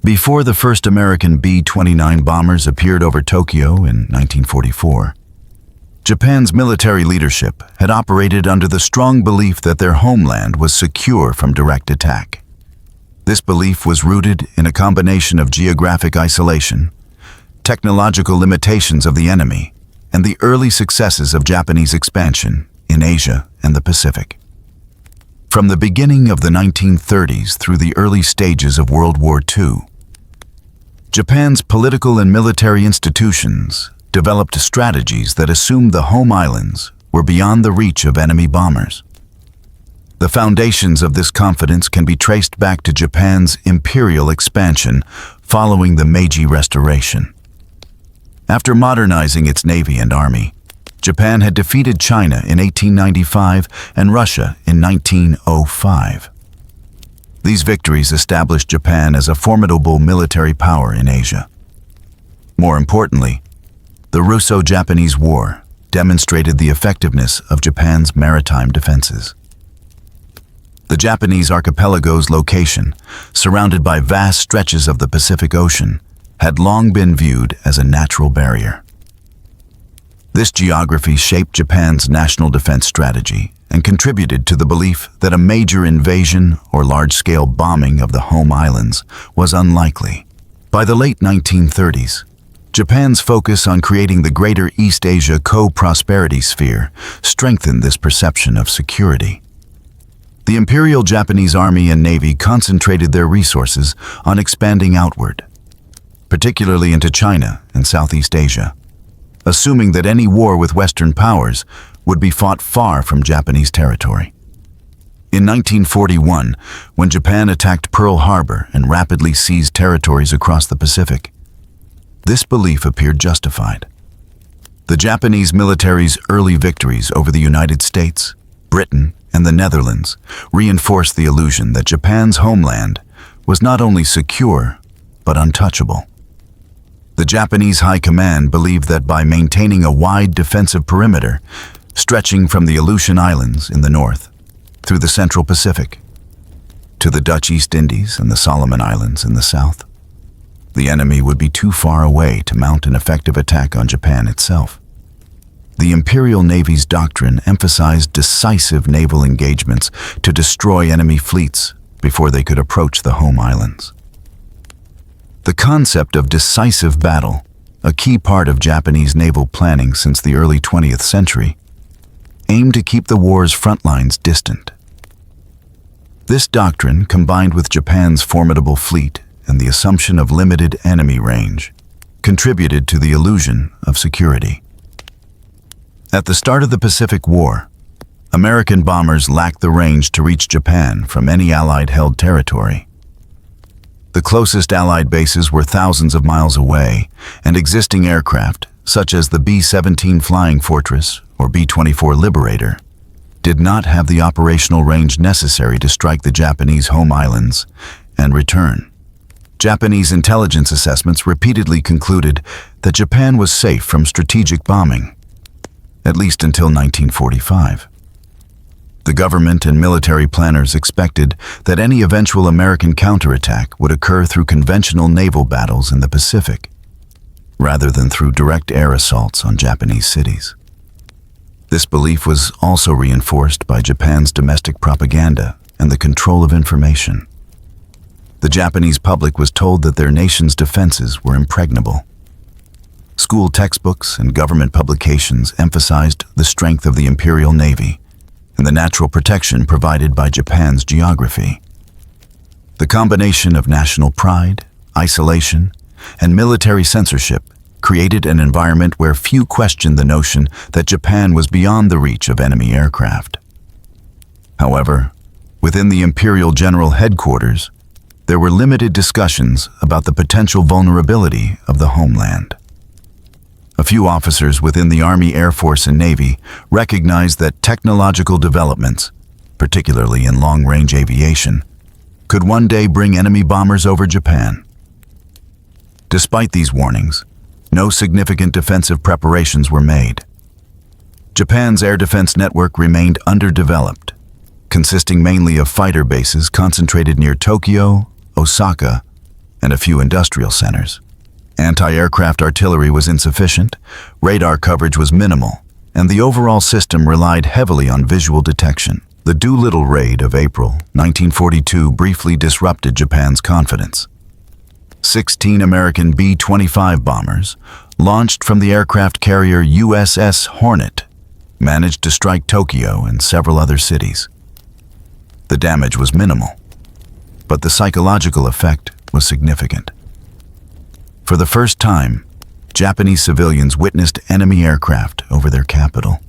Before the first American B-29 bombers appeared over Tokyo in 1944, Japan's military leadership had operated under the strong belief that their homeland was secure from direct attack. This belief was rooted in a combination of geographic isolation, technological limitations of the enemy, and the early successes of Japanese expansion in Asia and the Pacific. From the beginning of the 1930s through the early stages of World War II, Japan's political and military institutions developed strategies that assumed the home islands were beyond the reach of enemy bombers. The foundations of this confidence can be traced back to Japan's imperial expansion following the Meiji Restoration. After modernizing its navy and army, Japan had defeated China in 1895 and Russia in 1905. These victories established Japan as a formidable military power in Asia. More importantly, the Russo-Japanese War demonstrated the effectiveness of Japan's maritime defenses. The Japanese archipelago's location, surrounded by vast stretches of the Pacific Ocean, had long been viewed as a natural barrier. This geography shaped Japan's national defense strategy and contributed to the belief that a major invasion or large-scale bombing of the home islands was unlikely. By the late 1930s, Japan's focus on creating the Greater East Asia co-prosperity sphere strengthened this perception of security. The Imperial Japanese Army and Navy concentrated their resources on expanding outward, particularly into China and Southeast Asia, assuming that any war with Western powers would be fought far from Japanese territory. In 1941, when Japan attacked Pearl Harbor and rapidly seized territories across the Pacific, this belief appeared justified. The Japanese military's early victories over the United States, Britain, and the Netherlands reinforced the illusion that Japan's homeland was not only secure, but untouchable. The Japanese High Command believed that by maintaining a wide defensive perimeter, stretching from the Aleutian Islands in the north, through the Central Pacific, to the Dutch East Indies and the Solomon Islands in the south, the enemy would be too far away to mount an effective attack on Japan itself. The Imperial Navy's doctrine emphasized decisive naval engagements to destroy enemy fleets before they could approach the home islands. The concept of decisive battle, a key part of Japanese naval planning since the early 20th century, aimed to keep the war's front lines distant. This doctrine, combined with Japan's formidable fleet and the assumption of limited enemy range, contributed to the illusion of security. At the start of the Pacific War, American bombers lacked the range to reach Japan from any Allied-held territory. The closest Allied bases were thousands of miles away, and existing aircraft, such as the B-17 Flying Fortress or B-24 Liberator, did not have the operational range necessary to strike the Japanese home islands and return. Japanese intelligence assessments repeatedly concluded that Japan was safe from strategic bombing, at least until 1945. The government and military planners expected that any eventual American counterattack would occur through conventional naval battles in the Pacific, rather than through direct air assaults on Japanese cities. This belief was also reinforced by Japan's domestic propaganda and the control of information. The Japanese public was told that their nation's defenses were impregnable. School textbooks and government publications emphasized the strength of the Imperial Navy and the natural protection provided by Japan's geography. The combination of national pride, isolation, and military censorship created an environment where few questioned the notion that Japan was beyond the reach of enemy aircraft. However, within the Imperial General Headquarters, there were limited discussions about the potential vulnerability of the homeland. A few officers within the Army, Air Force, and Navy recognized that technological developments, particularly in long-range aviation, could one day bring enemy bombers over Japan. Despite these warnings, no significant defensive preparations were made. Japan's air defense network remained underdeveloped, consisting mainly of fighter bases concentrated near Tokyo, Osaka, and a few industrial centers. Anti-aircraft artillery was insufficient, radar coverage was minimal, and the overall system relied heavily on visual detection. The Doolittle Raid of April 1942 briefly disrupted Japan's confidence. 16 American B-29 bombers, launched from the aircraft carrier USS Hornet, managed to strike Tokyo and several other cities. The damage was minimal, but the psychological effect was significant. For the first time, Japanese civilians witnessed enemy aircraft over their capital.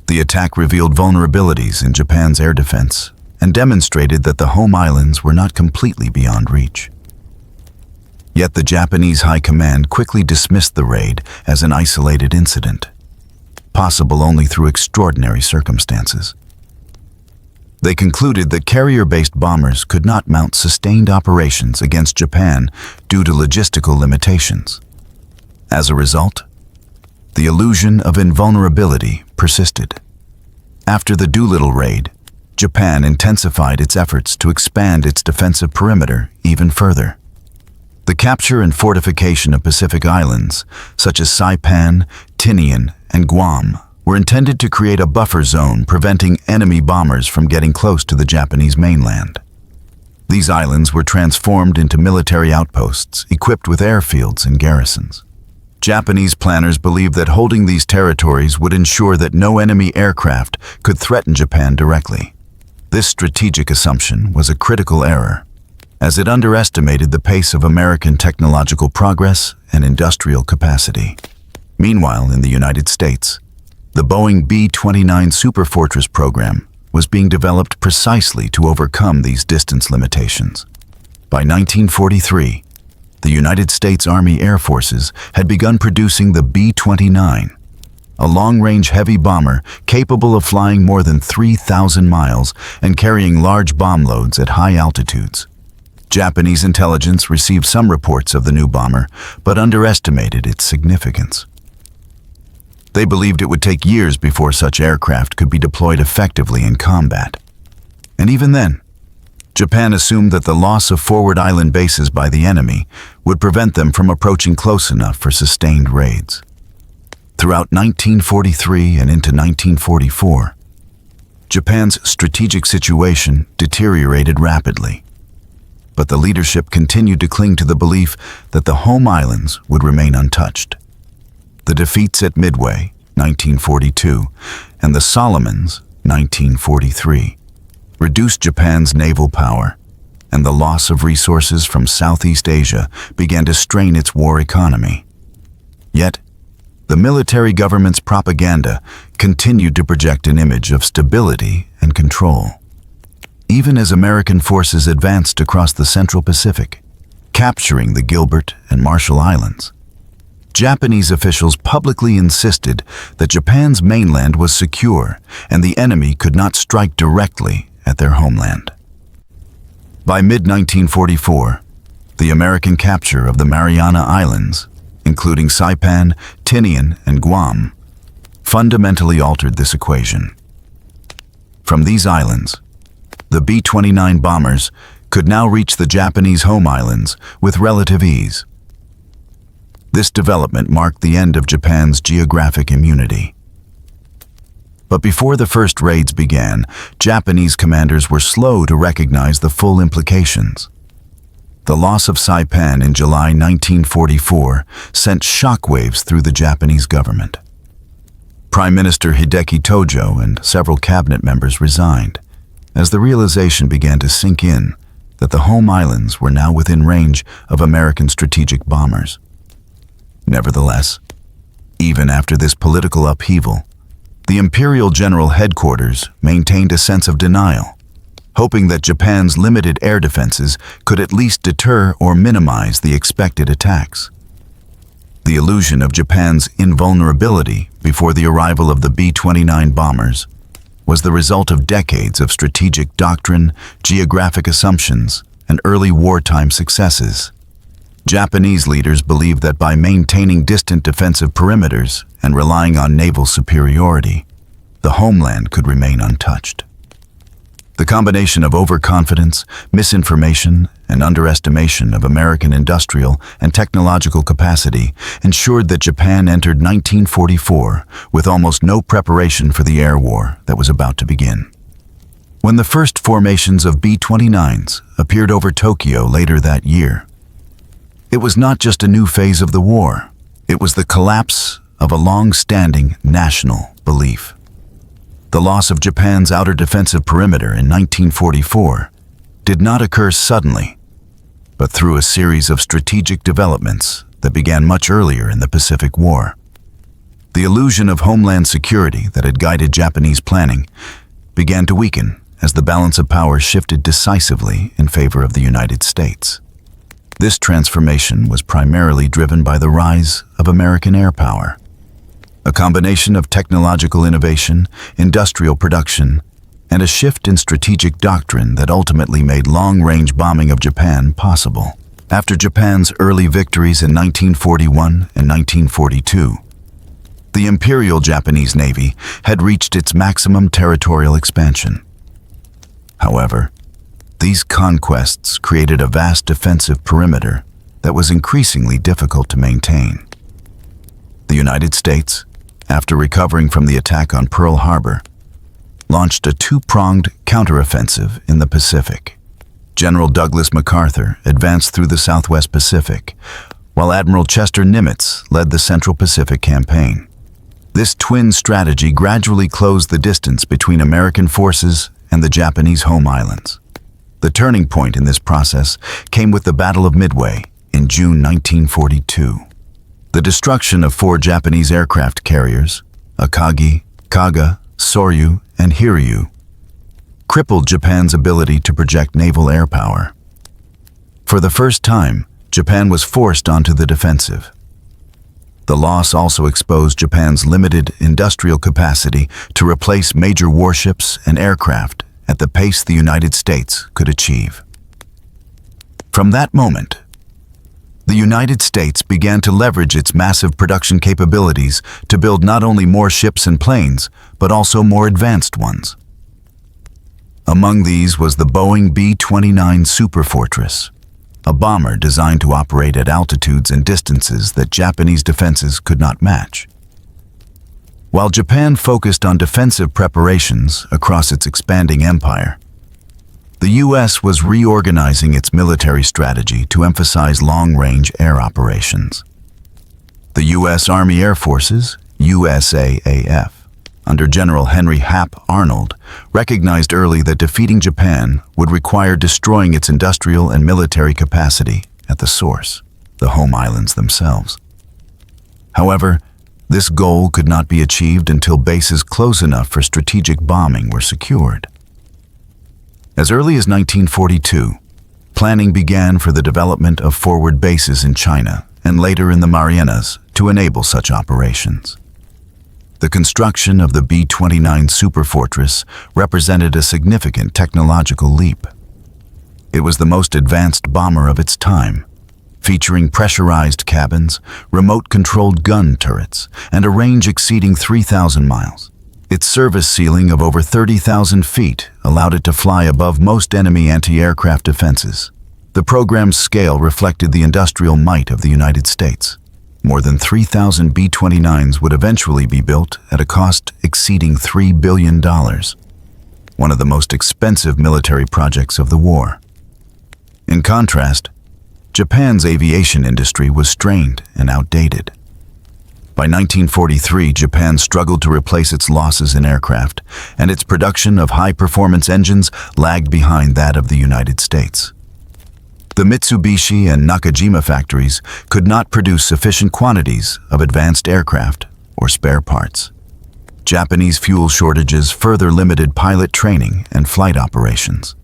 The attack revealed vulnerabilities in Japan's air defense and demonstrated that the home islands were not completely beyond reach. Yet the Japanese High Command quickly dismissed the raid as an isolated incident, possible only through extraordinary circumstances. They concluded that carrier-based bombers could not mount sustained operations against Japan due to logistical limitations. As a result, the illusion of invulnerability persisted. After the Doolittle Raid, Japan intensified its efforts to expand its defensive perimeter even further. The capture and fortification of Pacific islands, such as Saipan, Tinian, and Guam, were intended to create a buffer zone preventing enemy bombers from getting close to the Japanese mainland. These islands were transformed into military outposts equipped with airfields and garrisons. Japanese planners believed that holding these territories would ensure that no enemy aircraft could threaten Japan directly. This strategic assumption was a critical error, as it underestimated the pace of American technological progress and industrial capacity. Meanwhile, in the United States, the Boeing B-29 Superfortress program was being developed precisely to overcome these distance limitations. By 1943, the United States Army Air Forces had begun producing the B-29, a long-range heavy bomber capable of flying more than 3,000 miles and carrying large bomb loads at high altitudes. Japanese intelligence received some reports of the new bomber, but underestimated its significance. They believed it would take years before such aircraft could be deployed effectively in combat. And even then, Japan assumed that the loss of forward island bases by the enemy would prevent them from approaching close enough for sustained raids. Throughout 1943 and into 1944, Japan's strategic situation deteriorated rapidly, but the leadership continued to cling to the belief that the home islands would remain untouched. The defeats at Midway, 1942, and the Solomons, 1943, reduced Japan's naval power, and the loss of resources from Southeast Asia began to strain its war economy. Yet, the military government's propaganda continued to project an image of stability and control. Even as American forces advanced across the Central Pacific, capturing the Gilbert and Marshall Islands, Japanese officials publicly insisted that Japan's mainland was secure and the enemy could not strike directly at their homeland. By mid-1944, the American capture of the Mariana Islands, including Saipan, Tinian, and Guam, fundamentally altered this equation. From these islands, the B-29 bombers could now reach the Japanese home islands with relative ease. This development marked the end of Japan's geographic immunity. But before the first raids began, Japanese commanders were slow to recognize the full implications. The loss of Saipan in July 1944 sent shockwaves through the Japanese government. Prime Minister Hideki Tojo and several cabinet members resigned, as the realization began to sink in that the home islands were now within range of American strategic bombers. Nevertheless, even after this political upheaval, the Imperial General Headquarters maintained a sense of denial, hoping that Japan's limited air defenses could at least deter or minimize the expected attacks. The illusion of Japan's invulnerability before the arrival of the B-29 bombers was the result of decades of strategic doctrine, geographic assumptions, and early wartime successes. Japanese leaders believed that by maintaining distant defensive perimeters and relying on naval superiority, the homeland could remain untouched. The combination of overconfidence, misinformation, and underestimation of American industrial and technological capacity ensured that Japan entered 1944 with almost no preparation for the air war that was about to begin. When the first formations of B-29s appeared over Tokyo later that year, it was not just a new phase of the war, it was the collapse of a long-standing national belief. The loss of Japan's outer defensive perimeter in 1944 did not occur suddenly, but through a series of strategic developments that began much earlier in the Pacific War. The illusion of homeland security that had guided Japanese planning began to weaken as the balance of power shifted decisively in favor of the United States. This transformation was primarily driven by the rise of American air power, a combination of technological innovation, industrial production, and a shift in strategic doctrine that ultimately made long-range bombing of Japan possible. After Japan's early victories in 1941 and 1942, the Imperial Japanese Navy had reached its maximum territorial expansion. However, these conquests created a vast defensive perimeter that was increasingly difficult to maintain. The United States, after recovering from the attack on Pearl Harbor, launched a two-pronged counteroffensive in the Pacific. General Douglas MacArthur advanced through the Southwest Pacific, while Admiral Chester Nimitz led the Central Pacific campaign. This twin strategy gradually closed the distance between American forces and the Japanese home islands. The turning point in this process came with the Battle of Midway in June 1942. The destruction of 4 Japanese aircraft carriers, Akagi, Kaga, Soryu, and Hiryu, crippled Japan's ability to project naval air power. For the first time, Japan was forced onto the defensive. The loss also exposed Japan's limited industrial capacity to replace major warships and aircraft at the pace the United States could achieve. From that moment, the United States began to leverage its massive production capabilities to build not only more ships and planes, but also more advanced ones. Among these was the Boeing B-29 Superfortress, a bomber designed to operate at altitudes and distances that Japanese defenses could not match. While Japan focused on defensive preparations across its expanding empire, the U.S. was reorganizing its military strategy to emphasize long-range air operations. The U.S. Army Air Forces, USAAF, under General Henry Hap Arnold, recognized early that defeating Japan would require destroying its industrial and military capacity at the source, the home islands themselves. However, this goal could not be achieved until bases close enough for strategic bombing were secured. As early as 1942, planning began for the development of forward bases in China and later in the Marianas to enable such operations. The construction of the B-29 Superfortress represented a significant technological leap. It was the most advanced bomber of its time, featuring pressurized cabins, remote-controlled gun turrets, and a range exceeding 3,000 miles. Its service ceiling of over 30,000 feet allowed it to fly above most enemy anti-aircraft defenses. The program's scale reflected the industrial might of the United States. More than 3,000 B-29s would eventually be built at a cost exceeding $3 billion, one of the most expensive military projects of the war. In contrast, Japan's aviation industry was strained and outdated. By 1943, Japan struggled to replace its losses in aircraft, and its production of high-performance engines lagged behind that of the United States. The Mitsubishi and Nakajima factories could not produce sufficient quantities of advanced aircraft or spare parts. Japanese fuel shortages further limited pilot training and flight operations.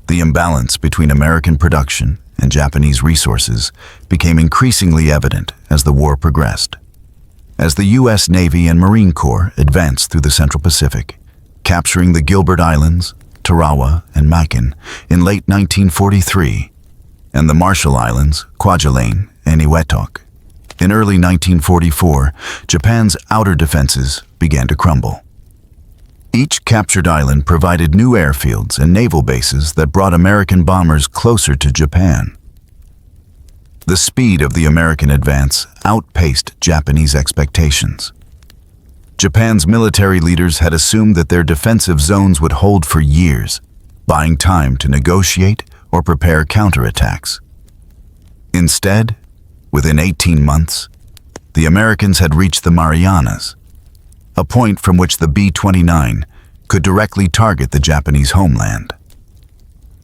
The imbalance between American production and Japanese resources became increasingly evident as the war progressed. As the U.S. Navy and Marine Corps advanced through the Central Pacific, capturing the Gilbert Islands, Tarawa, and Makin in late 1943, and the Marshall Islands, Kwajalein, and Iwetok. In early 1944, Japan's outer defenses began to crumble. Each captured island provided new airfields and naval bases that brought American bombers closer to Japan. The speed of the American advance outpaced Japanese expectations. Japan's military leaders had assumed that their defensive zones would hold for years, buying time to negotiate or prepare counterattacks. Instead, within 18 months, the Americans had reached the Marianas, a point from which the B-29 could directly target the Japanese homeland.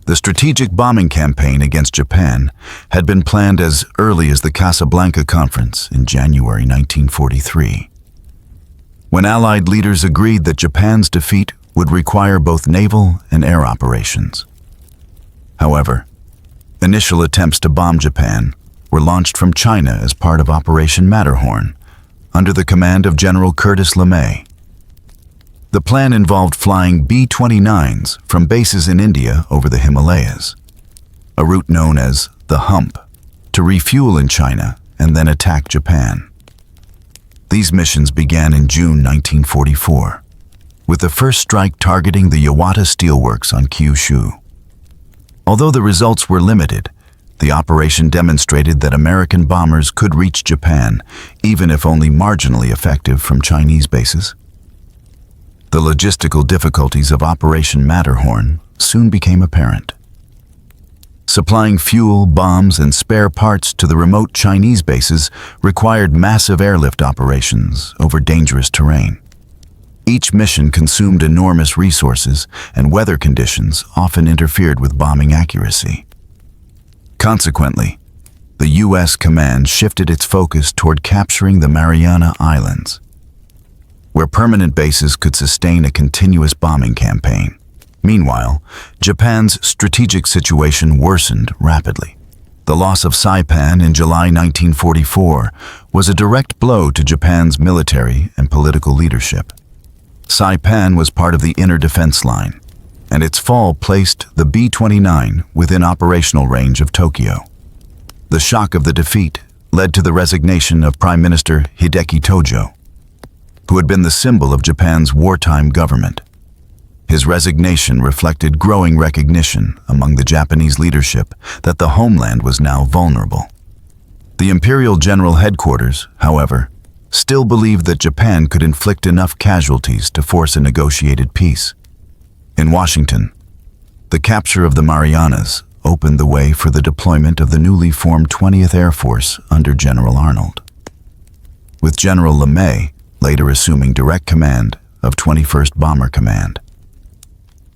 The strategic bombing campaign against Japan had been planned as early as the Casablanca Conference in January 1943, when Allied leaders agreed that Japan's defeat would require both naval and air operations. However, initial attempts to bomb Japan were launched from China as part of Operation Matterhorn, under the command of General Curtis LeMay. The plan involved flying B-29s from bases in India over the Himalayas, a route known as the Hump, to refuel in China and then attack Japan. These missions began in June 1944, with the first strike targeting the Yawata Steelworks on Kyushu. Although the results were limited, the operation demonstrated that American bombers could reach Japan, even if only marginally effective from Chinese bases. The logistical difficulties of Operation Matterhorn soon became apparent. Supplying fuel, bombs, and spare parts to the remote Chinese bases required massive airlift operations over dangerous terrain. Each mission consumed enormous resources, and weather conditions often interfered with bombing accuracy. Consequently, the U.S. command shifted its focus toward capturing the Mariana Islands, where permanent bases could sustain a continuous bombing campaign. Meanwhile, Japan's strategic situation worsened rapidly. The loss of Saipan in July 1944 was a direct blow to Japan's military and political leadership. Saipan was part of the inner defense line, and its fall placed the B-29 within operational range of Tokyo. The shock of the defeat led to the resignation of Prime Minister Hideki Tojo, who had been the symbol of Japan's wartime government. His resignation reflected growing recognition among the Japanese leadership that the homeland was now vulnerable. The Imperial General Headquarters, however, still believed that Japan could inflict enough casualties to force a negotiated peace. In Washington, the capture of the Marianas opened the way for the deployment of the newly formed 20th Air Force under General Arnold, with General LeMay later assuming direct command of 21st Bomber Command.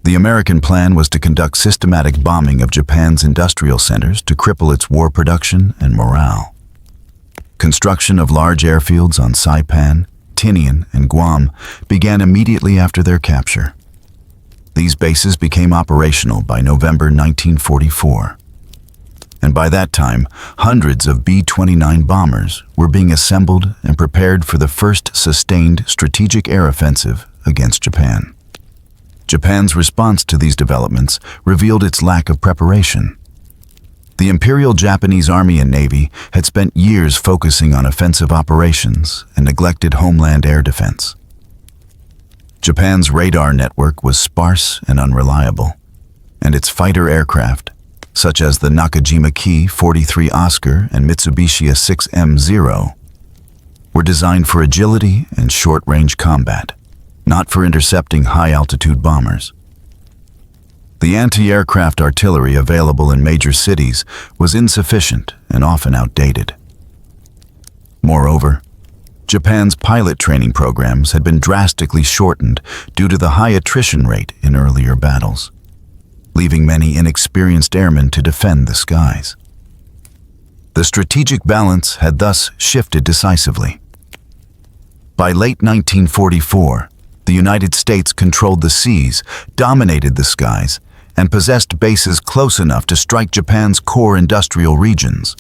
The American plan was to conduct systematic bombing of Japan's industrial centers to cripple its war production and morale. Construction of large airfields on Saipan, Tinian, and Guam began immediately after their capture. These bases became operational by November 1944. And by that time, hundreds of B-29 bombers were being assembled and prepared for the first sustained strategic air offensive against Japan. Japan's response to these developments revealed its lack of preparation. The Imperial Japanese Army and Navy had spent years focusing on offensive operations and neglected homeland air defense. Japan's radar network was sparse and unreliable, and its fighter aircraft, such as the Nakajima Ki-43 Oscar and Mitsubishi 6M0, were designed for agility and short-range combat, not for intercepting high-altitude bombers. The anti-aircraft artillery available in major cities was insufficient and often outdated. Moreover, Japan's pilot training programs had been drastically shortened due to the high attrition rate in earlier battles, leaving many inexperienced airmen to defend the skies. The strategic balance had thus shifted decisively. By late 1944, the United States controlled the seas, dominated the skies, and possessed bases close enough to strike Japan's core industrial regions.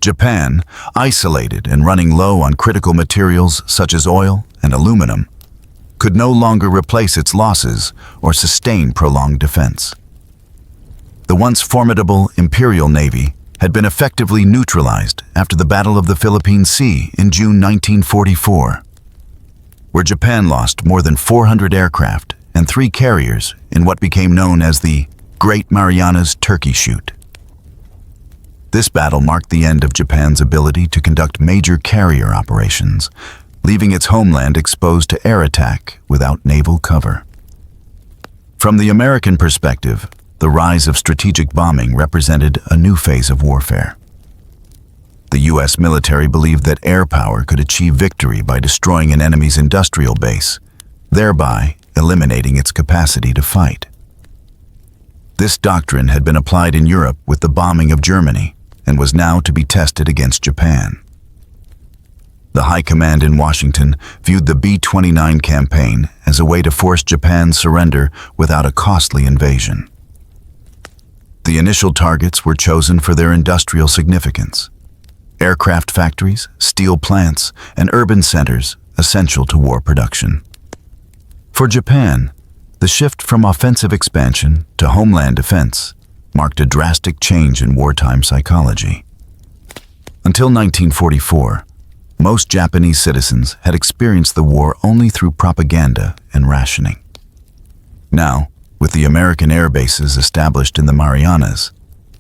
Japan, isolated and running low on critical materials such as oil and aluminum, could no longer replace its losses or sustain prolonged defense. The once formidable Imperial Navy had been effectively neutralized after the Battle of the Philippine Sea in June 1944. where Japan lost more than 400 aircraft and 3 carriers in what became known as the Great Marianas Turkey Shoot. This battle marked the end of Japan's ability to conduct major carrier operations, leaving its homeland exposed to air attack without naval cover. From the American perspective, the rise of strategic bombing represented a new phase of warfare. The U.S. military believed that air power could achieve victory by destroying an enemy's industrial base, thereby eliminating its capacity to fight. This doctrine had been applied in Europe with the bombing of Germany and was now to be tested against Japan. The High Command in Washington viewed the B-29 campaign as a way to force Japan's surrender without a costly invasion. The initial targets were chosen for their industrial significance: aircraft factories, steel plants, and urban centers essential to war production. For Japan, the shift from offensive expansion to homeland defense marked a drastic change in wartime psychology. Until 1944, most Japanese citizens had experienced the war only through propaganda and rationing. Now, with the American air bases established in the Marianas,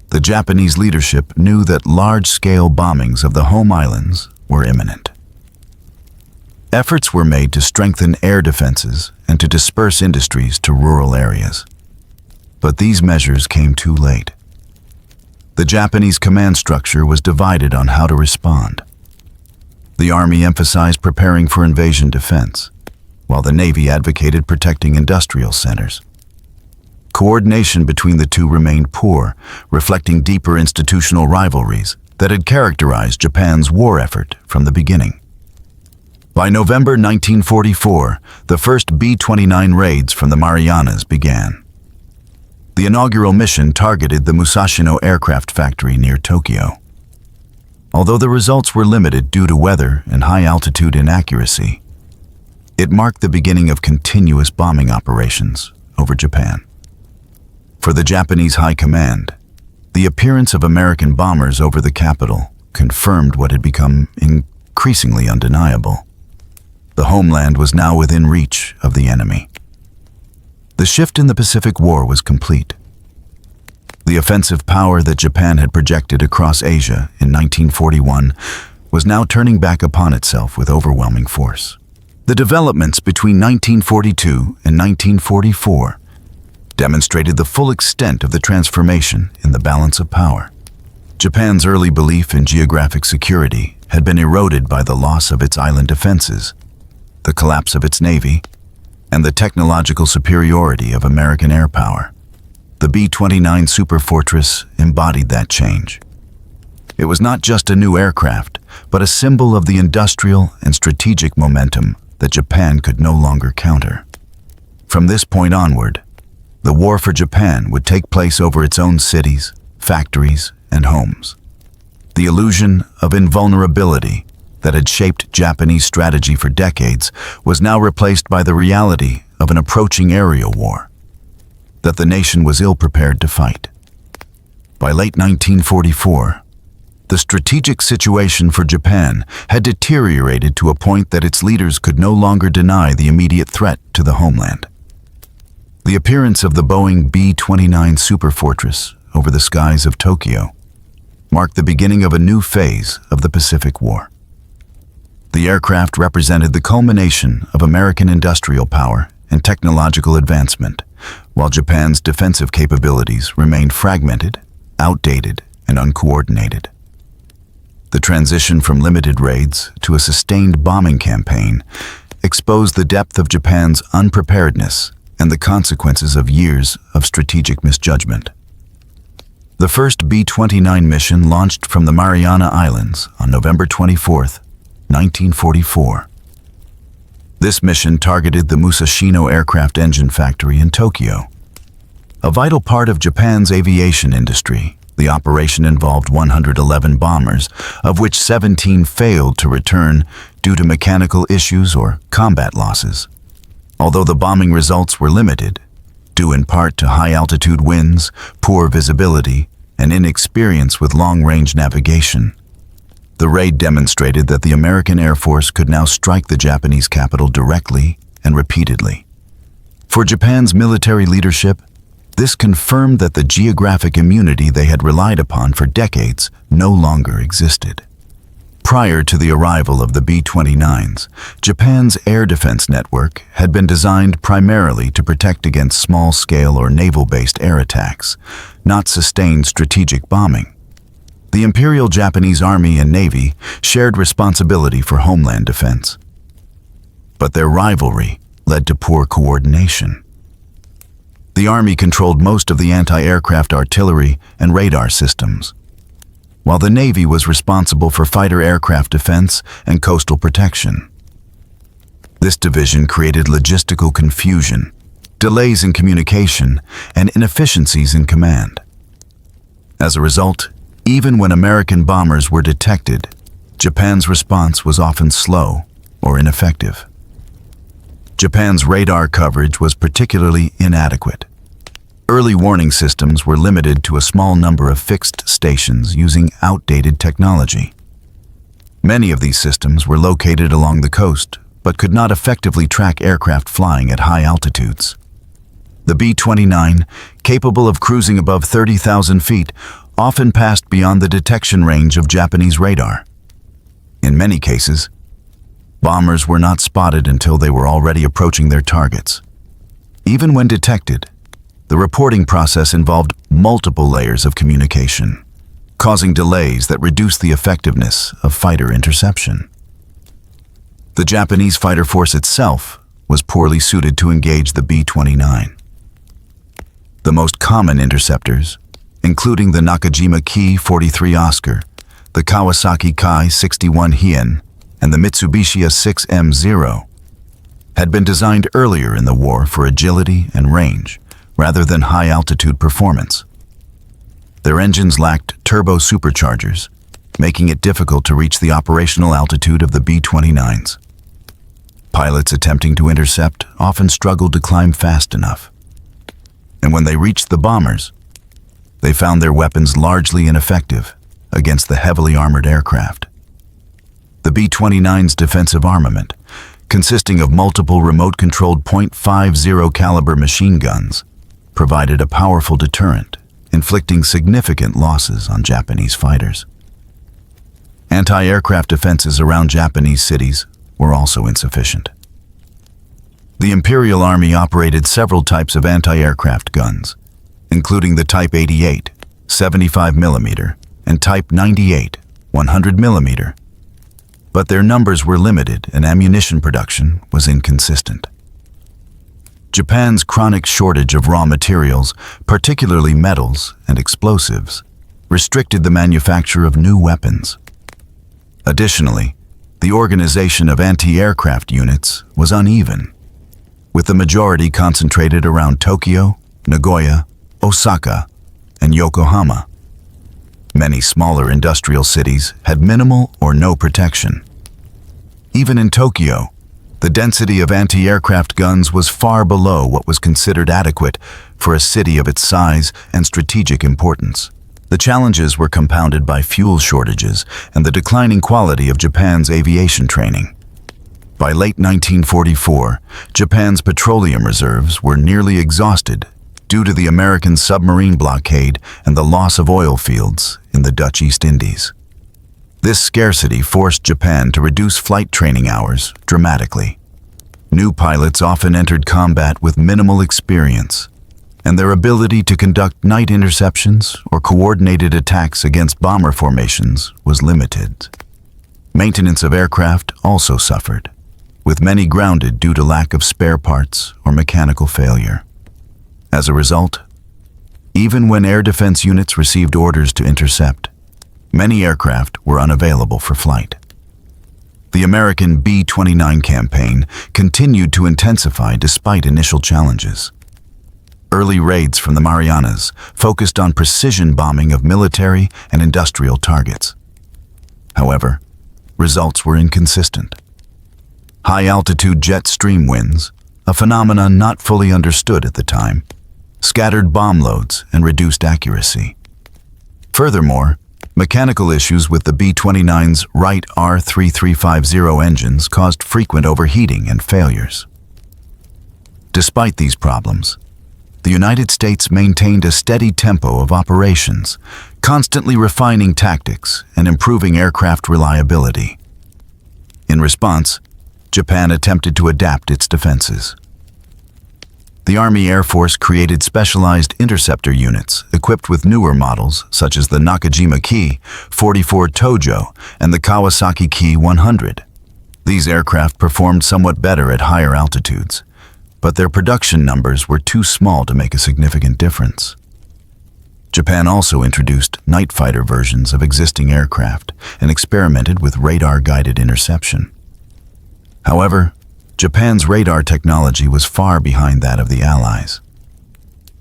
the Japanese leadership knew that large-scale bombings of the home islands were imminent. Efforts were made to strengthen air defenses and to disperse industries to rural areas. But these measures came too late. The Japanese command structure was divided on how to respond. The Army emphasized preparing for invasion defense, while the Navy advocated protecting industrial centers. Coordination between the two remained poor, reflecting deeper institutional rivalries that had characterized Japan's war effort from the beginning. By November 1944, the first B-29 raids from the Marianas began. The inaugural mission targeted the Musashino aircraft factory near Tokyo. Although the results were limited due to weather and high-altitude inaccuracy, it marked the beginning of continuous bombing operations over Japan. For the Japanese High Command, the appearance of American bombers over the capital confirmed what had become increasingly undeniable. The homeland was now within reach of the enemy. The shift in the Pacific War was complete. The offensive power that Japan had projected across Asia in 1941 was now turning back upon itself with overwhelming force. The developments between 1942 and 1944 demonstrated the full extent of the transformation in the balance of power. Japan's early belief in geographic security had been eroded by the loss of its island defenses, the collapse of its navy, and the technological superiority of American air power. The B-29 Superfortress embodied that change. It was not just a new aircraft, but a symbol of the industrial and strategic momentum that Japan could no longer counter. From this point onward, the war for Japan would take place over its own cities, factories, and homes. The illusion of invulnerability that had shaped Japanese strategy for decades was now replaced by the reality of an approaching aerial war that the nation was ill-prepared to fight. By late 1944, the strategic situation for Japan had deteriorated to a point that its leaders could no longer deny the immediate threat to the homeland. The appearance of the Boeing B-29 Superfortress over the skies of Tokyo marked the beginning of a new phase of the Pacific War. The aircraft represented the culmination of American industrial power and technological advancement, while Japan's defensive capabilities remained fragmented, outdated, and uncoordinated. The transition from limited raids to a sustained bombing campaign exposed the depth of Japan's unpreparedness and the consequences of years of strategic misjudgment. The first B-29 mission launched from the Mariana Islands on November 24, 1944. This mission targeted the Musashino aircraft engine factory in Tokyo. A vital part of Japan's aviation industry, the operation involved 111 bombers, of which 17 failed to return due to mechanical issues or combat losses. Although the bombing results were limited, due in part to high-altitude winds, poor visibility, and inexperience with long-range navigation, The raid demonstrated that the American Air Force could now strike the Japanese capital directly and repeatedly. For Japan's military leadership, this confirmed that the geographic immunity they had relied upon for decades no longer existed. Prior to the arrival of the B-29s, Japan's air defense network had been designed primarily to protect against small-scale or naval-based air attacks, not sustained strategic bombing. The Imperial Japanese Army and Navy shared responsibility for homeland defense. But their rivalry led to poor coordination. The Army controlled most of the anti-aircraft artillery and radar systems, while the Navy was responsible for fighter aircraft defense and coastal protection. This division created logistical confusion, delays in communication, and inefficiencies in command. As a result, even when American bombers were detected, Japan's response was often slow or ineffective. Japan's radar coverage was particularly inadequate. Early warning systems were limited to a small number of fixed stations using outdated technology. Many of these systems were located along the coast, but could not effectively track aircraft flying at high altitudes. The B-29, capable of cruising above 30,000 feet, often passed beyond the detection range of Japanese radar. In many cases, bombers were not spotted until they were already approaching their targets. Even when detected, the reporting process involved multiple layers of communication, causing delays that reduced the effectiveness of fighter interception. The Japanese fighter force itself was poorly suited to engage the B-29. The most common interceptors, including the Nakajima Ki-43 Oscar, the Kawasaki Kai-61 Hien, and the Mitsubishi A-6M0, had been designed earlier in the war for agility and range, rather than high-altitude performance. Their engines lacked turbo superchargers, making it difficult to reach the operational altitude of the B-29s. Pilots attempting to intercept often struggled to climb fast enough. And when they reached the bombers, they found their weapons largely ineffective against the heavily armored aircraft. The B-29's defensive armament, consisting of multiple remote-controlled .50 caliber machine guns, provided a powerful deterrent, inflicting significant losses on Japanese fighters. Anti-aircraft defenses around Japanese cities were also insufficient. The Imperial Army operated several types of anti-aircraft guns, including the Type 88, 75mm, and Type 98, 100mm. But their numbers were limited and ammunition production was inconsistent. Japan's chronic shortage of raw materials, particularly metals and explosives, restricted the manufacture of new weapons. Additionally, the organization of anti-aircraft units was uneven, with the majority concentrated around Tokyo, Nagoya, Osaka, and Yokohama. Many smaller industrial cities had minimal or no protection. Even in Tokyo, the density of anti-aircraft guns was far below what was considered adequate for a city of its size and strategic importance. The challenges were compounded by fuel shortages and the declining quality of Japan's aviation training. By late 1944, Japan's petroleum reserves were nearly exhausted due to the American submarine blockade and the loss of oil fields in the Dutch East Indies. This scarcity forced Japan to reduce flight training hours dramatically. New pilots often entered combat with minimal experience, and their ability to conduct night interceptions or coordinated attacks against bomber formations was limited. Maintenance of aircraft also suffered, with many grounded due to lack of spare parts or mechanical failure. As a result, even when air defense units received orders to intercept, many aircraft were unavailable for flight. The American B-29 campaign continued to intensify despite initial challenges. Early raids from the Marianas focused on precision bombing of military and industrial targets. However, results were inconsistent. High-altitude jet stream winds, a phenomenon not fully understood at the time, scattered bomb loads and reduced accuracy. Furthermore, Mechanical issues with the B-29's Wright R3350 engines caused frequent overheating and failures. Despite these problems, the United States maintained a steady tempo of operations, constantly refining tactics and improving aircraft reliability. In response, Japan attempted to adapt its defenses. The Army Air Force created specialized interceptor units equipped with newer models such as the Nakajima Ki-44 Tojo and the Kawasaki Ki-100. These aircraft performed somewhat better at higher altitudes, but their production numbers were too small to make a significant difference. Japan also introduced night fighter versions of existing aircraft and experimented with radar-guided interception. However, Japan's radar technology was far behind that of the Allies.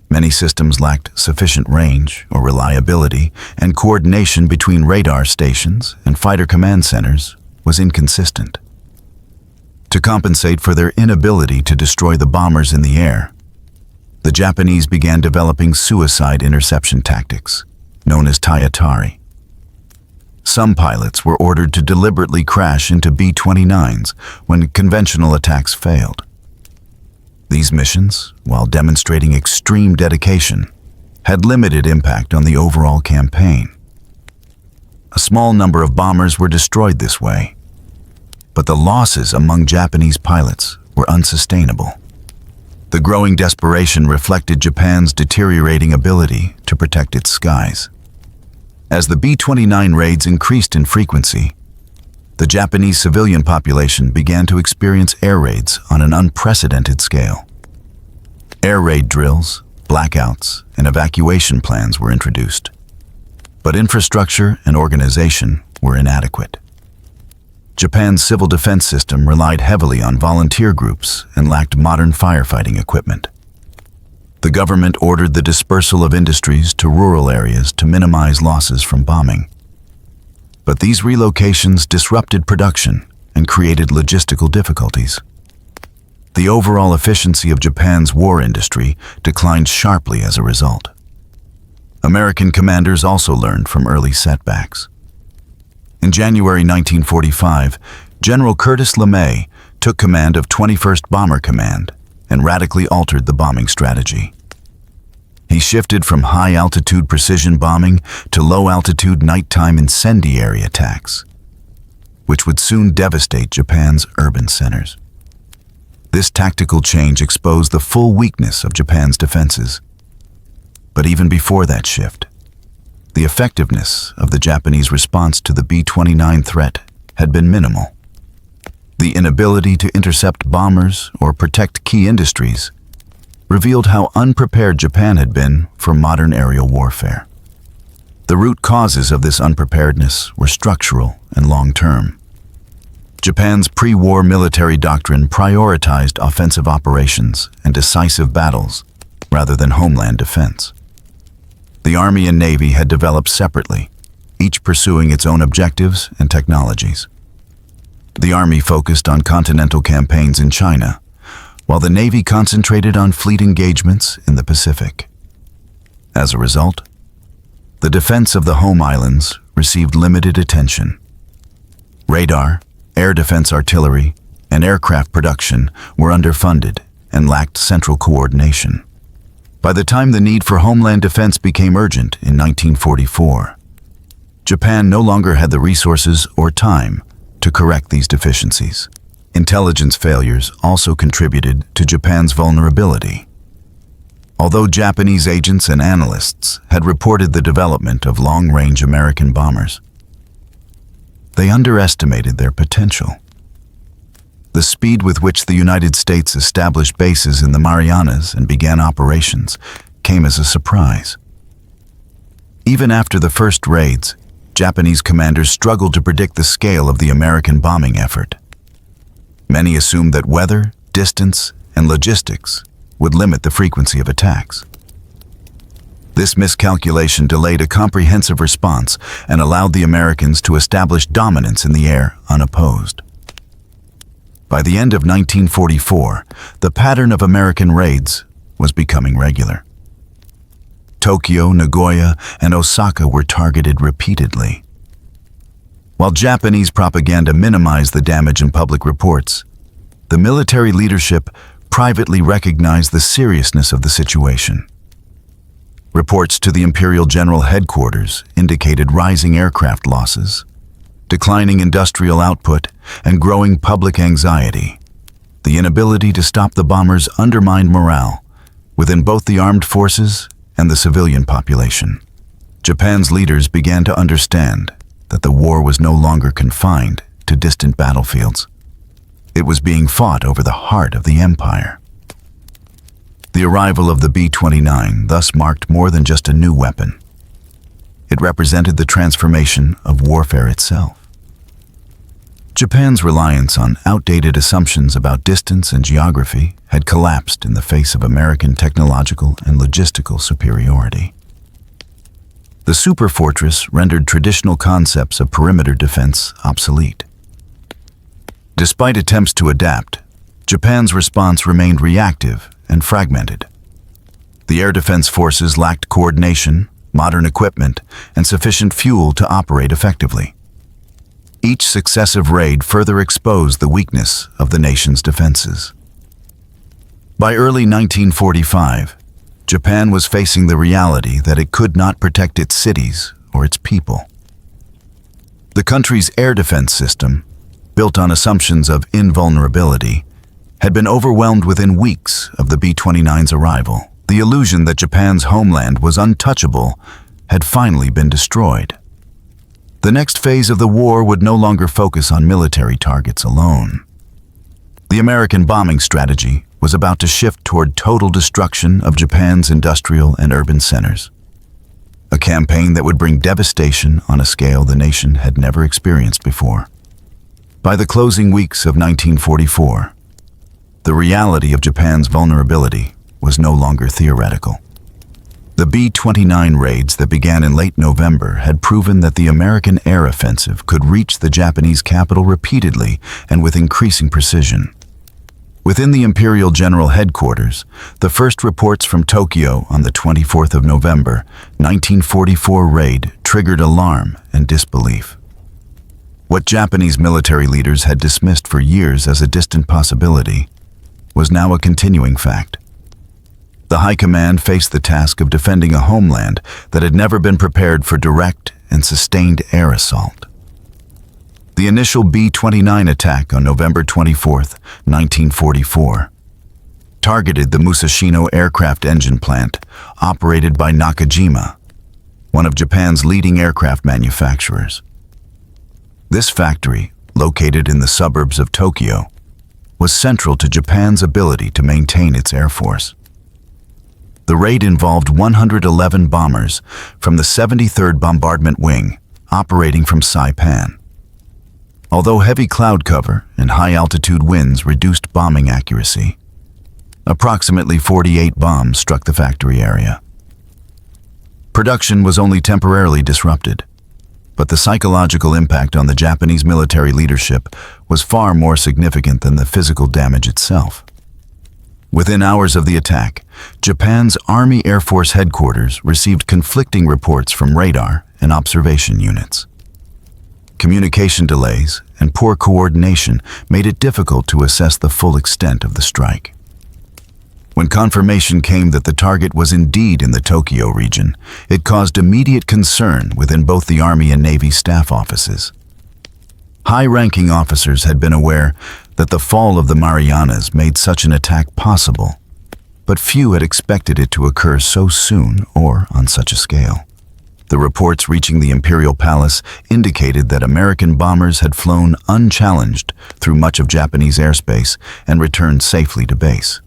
Many systems lacked sufficient range or reliability, and coordination between radar stations and fighter command centers was inconsistent. To compensate for their inability to destroy the bombers in the air, the Japanese began developing suicide interception tactics, known as Taiatari. Some pilots were ordered to deliberately crash into B-29s when conventional attacks failed. These missions, while demonstrating extreme dedication, had limited impact on the overall campaign. A small number of bombers were destroyed this way, but the losses among Japanese pilots were unsustainable. The growing desperation reflected Japan's deteriorating ability to protect its skies. As the B-29 raids increased in frequency, the Japanese civilian population began to experience air raids on an unprecedented scale. Air raid drills, blackouts, and evacuation plans were introduced, but infrastructure and organization were inadequate. Japan's civil defense system relied heavily on volunteer groups and lacked modern firefighting equipment. The government ordered the dispersal of industries to rural areas to minimize losses from bombing. But these relocations disrupted production and created logistical difficulties. The overall efficiency of Japan's war industry declined sharply as a result. American commanders also learned from early setbacks. In January 1945, General Curtis LeMay took command of 21st Bomber Command and radically altered the bombing strategy. He shifted from high-altitude precision bombing to low-altitude nighttime incendiary attacks, which would soon devastate Japan's urban centers. This tactical change exposed the full weakness of Japan's defenses. But even before that shift, the effectiveness of the Japanese response to the B-29 threat had been minimal. The inability to intercept bombers or protect key industries revealed how unprepared Japan had been for modern aerial warfare. The root causes of this unpreparedness were structural and long-term. Japan's pre-war military doctrine prioritized offensive operations and decisive battles rather than homeland defense. The Army and Navy had developed separately, each pursuing its own objectives and technologies. The Army focused on continental campaigns in China, while the Navy concentrated on fleet engagements in the Pacific. As a result, the defense of the home islands received limited attention. Radar, air defense artillery, and aircraft production were underfunded and lacked central coordination. By the time the need for homeland defense became urgent in 1944, Japan no longer had the resources or time to correct these deficiencies. Intelligence failures also contributed to Japan's vulnerability. Although Japanese agents and analysts had reported the development of long-range American bombers, they underestimated their potential. The speed with which the United States established bases in the Marianas and began operations came as a surprise. Even after the first raids, Japanese commanders struggled to predict the scale of the American bombing effort. Many assumed that weather, distance, and logistics would limit the frequency of attacks. This miscalculation delayed a comprehensive response and allowed the Americans to establish dominance in the air unopposed. By the end of 1944, the pattern of American raids was becoming regular. Tokyo, Nagoya, and Osaka were targeted repeatedly. While Japanese propaganda minimized the damage in public reports, the military leadership privately recognized the seriousness of the situation. Reports to the Imperial General Headquarters indicated rising aircraft losses, declining industrial output, and growing public anxiety. The inability to stop the bombers undermined morale within both the armed forces and the civilian population. Japan's leaders began to understand that the war was no longer confined to distant battlefields. It was being fought over the heart of the empire. The arrival of the B-29 thus marked more than just a new weapon. It represented the transformation of warfare itself. Japan's reliance on outdated assumptions about distance and geography had collapsed in the face of American technological and logistical superiority. The Superfortress rendered traditional concepts of perimeter defense obsolete. Despite attempts to adapt, Japan's response remained reactive and fragmented. The air defense forces lacked coordination, modern equipment, and sufficient fuel to operate effectively. Each successive raid further exposed the weakness of the nation's defenses. By early 1945, Japan was facing the reality that it could not protect its cities or its people. The country's air defense system, built on assumptions of invulnerability, had been overwhelmed within weeks of the B-29's arrival. The illusion that Japan's homeland was untouchable had finally been destroyed. The next phase of the war would no longer focus on military targets alone. The American bombing strategy was about to shift toward total destruction of Japan's industrial and urban centers. A campaign that would bring devastation on a scale the nation had never experienced before. By the closing weeks of 1944, the reality of Japan's vulnerability was no longer theoretical. The B-29 raids that began in late November had proven that the American air offensive could reach the Japanese capital repeatedly and with increasing precision. Within the Imperial General Headquarters, the first reports from Tokyo on the 24th of November, 1944 raid triggered alarm and disbelief. What Japanese military leaders had dismissed for years as a distant possibility was now a continuing fact. The High Command faced the task of defending a homeland that had never been prepared for direct and sustained air assault. The initial B-29 attack on November 24, 1944, targeted the Musashino aircraft engine plant operated by Nakajima, one of Japan's leading aircraft manufacturers. This factory, located in the suburbs of Tokyo, was central to Japan's ability to maintain its air force. The raid involved 111 bombers from the 73rd Bombardment Wing, operating from Saipan. Although heavy cloud cover and high-altitude winds reduced bombing accuracy, approximately 48 bombs struck the factory area. Production was only temporarily disrupted, but the psychological impact on the Japanese military leadership was far more significant than the physical damage itself. Within hours of the attack, Japan's Army Air Force headquarters received conflicting reports from radar and observation units. Communication delays and poor coordination made it difficult to assess the full extent of the strike. When confirmation came that the target was indeed in the Tokyo region, it caused immediate concern within both the Army and Navy staff offices. High-ranking officers had been aware that the fall of the Marianas made such an attack possible, but few had expected it to occur so soon or on such a scale. The reports reaching the Imperial Palace indicated that American bombers had flown unchallenged through much of Japanese airspace and returned safely to base.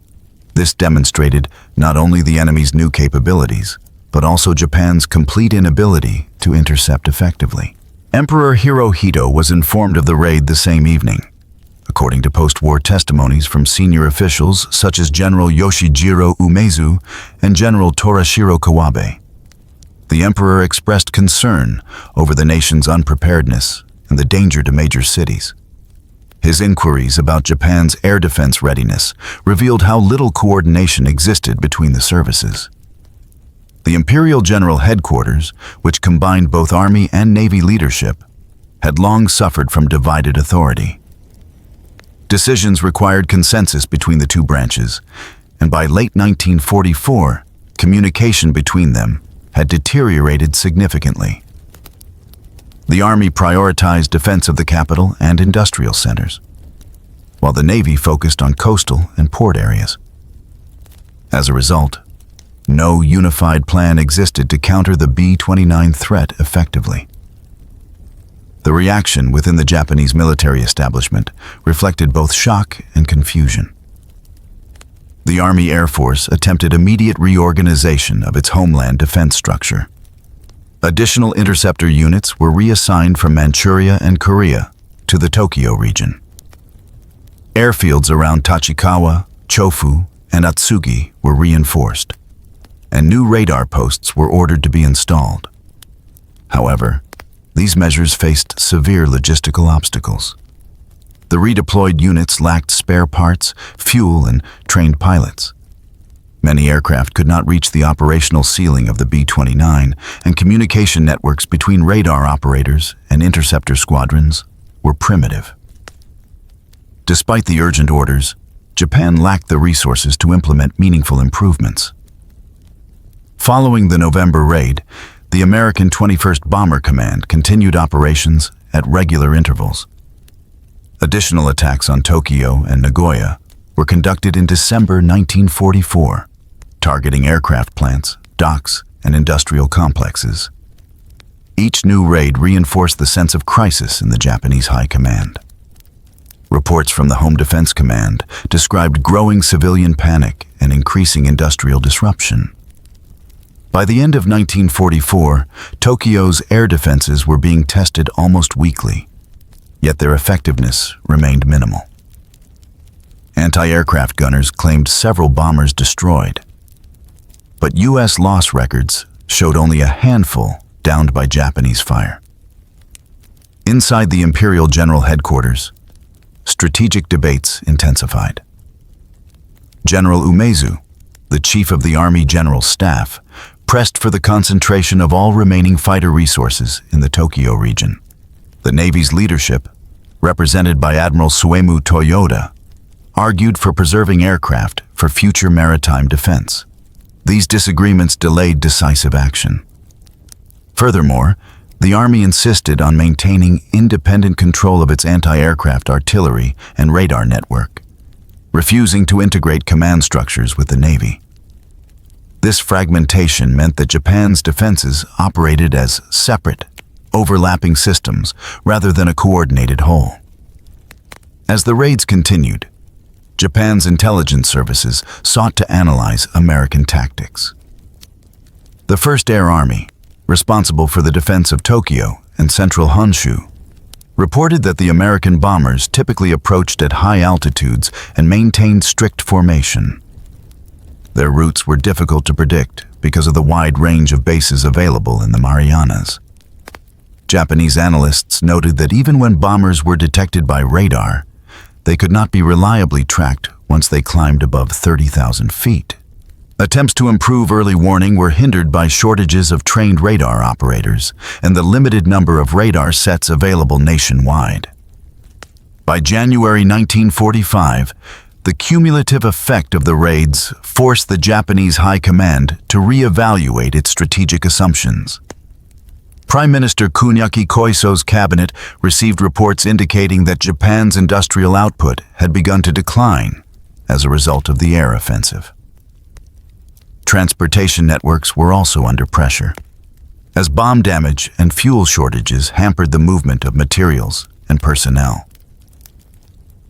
This demonstrated not only the enemy's new capabilities, but also Japan's complete inability to intercept effectively. Emperor Hirohito was informed of the raid the same evening. According to post-war testimonies from senior officials such as General Yoshijiro Umezu and General Torashiro Kawabe, the emperor expressed concern over the nation's unpreparedness and the danger to major cities. His inquiries about Japan's air defense readiness revealed how little coordination existed between the services. The Imperial General Headquarters, which combined both Army and Navy leadership, had long suffered from divided authority. Decisions required consensus between the two branches, and by late 1944, communication between them had deteriorated significantly. The Army prioritized defense of the capital and industrial centers, while the Navy focused on coastal and port areas. As a result, no unified plan existed to counter the B-29 threat effectively. The reaction within the Japanese military establishment reflected both shock and confusion. The Army Air Force attempted immediate reorganization of its homeland defense structure. Additional interceptor units were reassigned from Manchuria and Korea to the Tokyo region. Airfields around Tachikawa, Chofu, and Atsugi were reinforced, and new radar posts were ordered to be installed. However, these measures faced severe logistical obstacles. The redeployed units lacked spare parts, fuel, and trained pilots. Many aircraft could not reach the operational ceiling of the B-29, and communication networks between radar operators and interceptor squadrons were primitive. Despite the urgent orders, Japan lacked the resources to implement meaningful improvements. Following the November raid, the American 21st Bomber Command continued operations at regular intervals. Additional attacks on Tokyo and Nagoya were conducted in December 1944, targeting aircraft plants, docks, and industrial complexes. Each new raid reinforced the sense of crisis in the Japanese High Command. Reports from the Home Defense Command described growing civilian panic and increasing industrial disruption. By the end of 1944, Tokyo's air defenses were being tested almost weekly, yet their effectiveness remained minimal. Anti-aircraft gunners claimed several bombers destroyed, but U.S. loss records showed only a handful downed by Japanese fire. Inside the Imperial General Headquarters, strategic debates intensified. General Umezu, the chief of the Army General Staff, pressed for the concentration of all remaining fighter resources in the Tokyo region. The Navy's leadership, represented by Admiral Suemu Toyoda, argued for preserving aircraft for future maritime defense. These disagreements delayed decisive action. Furthermore, the Army insisted on maintaining independent control of its anti-aircraft artillery and radar network, refusing to integrate command structures with the Navy. This fragmentation meant that Japan's defenses operated as separate, overlapping systems rather than a coordinated whole. As the raids continued, Japan's intelligence services sought to analyze American tactics. The 1st Air Army, responsible for the defense of Tokyo and central Honshu, reported that the American bombers typically approached at high altitudes and maintained strict formation. Their routes were difficult to predict because of the wide range of bases available in the Marianas. Japanese analysts noted that even when bombers were detected by radar, they could not be reliably tracked once they climbed above 30,000 feet. Attempts to improve early warning were hindered by shortages of trained radar operators and the limited number of radar sets available nationwide. By January 1945, the cumulative effect of the raids forced the Japanese High Command to reevaluate its strategic assumptions. Prime Minister Kuniaki Koiso's cabinet received reports indicating that Japan's industrial output had begun to decline as a result of the air offensive. Transportation networks were also under pressure, as bomb damage and fuel shortages hampered the movement of materials and personnel.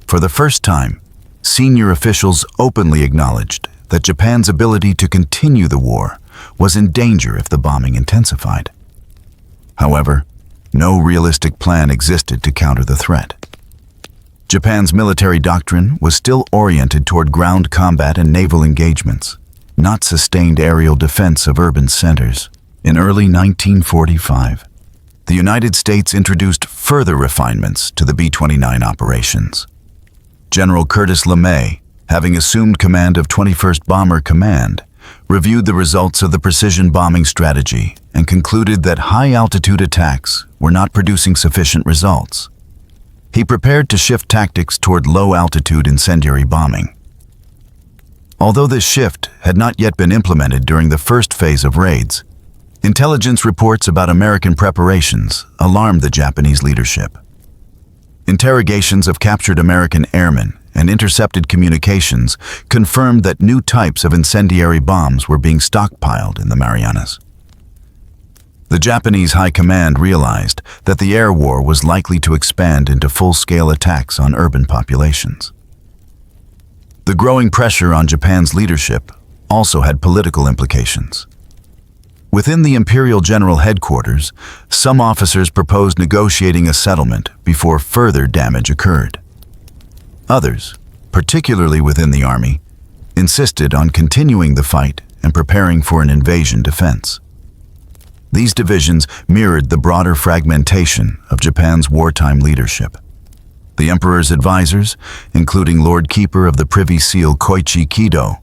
For the first time, senior officials openly acknowledged that Japan's ability to continue the war was in danger if the bombing intensified. However, no realistic plan existed to counter the threat. Japan's military doctrine was still oriented toward ground combat and naval engagements, not sustained aerial defense of urban centers. In early 1945, the United States introduced further refinements to the B-29 operations. General Curtis LeMay, having assumed command of 21st Bomber Command, reviewed the results of the precision bombing strategy and concluded that high-altitude attacks were not producing sufficient results. He prepared to shift tactics toward low-altitude incendiary bombing. Although this shift had not yet been implemented during the first phase of raids, intelligence reports about American preparations alarmed the Japanese leadership. Interrogations of captured American airmen and intercepted communications confirmed that new types of incendiary bombs were being stockpiled in the Marianas. The Japanese High Command realized that the air war was likely to expand into full-scale attacks on urban populations. The growing pressure on Japan's leadership also had political implications. Within the Imperial General Headquarters, some officers proposed negotiating a settlement before further damage occurred. Others, particularly within the army, insisted on continuing the fight and preparing for an invasion defense. These divisions mirrored the broader fragmentation of Japan's wartime leadership. The Emperor's advisors, including Lord Keeper of the Privy Seal Koichi Kido,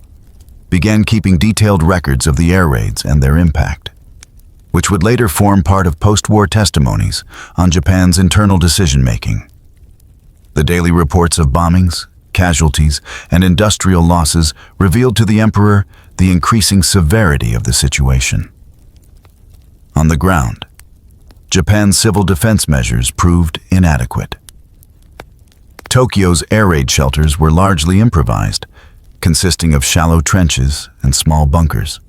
began keeping detailed records of the air raids and their impact, which would later form part of post-war testimonies on Japan's internal decision-making. The daily reports of bombings, casualties, and industrial losses revealed to the Emperor the increasing severity of the situation. On the ground, Japan's civil defense measures proved inadequate. Tokyo's air raid shelters were largely improvised, consisting of shallow trenches and small bunkers.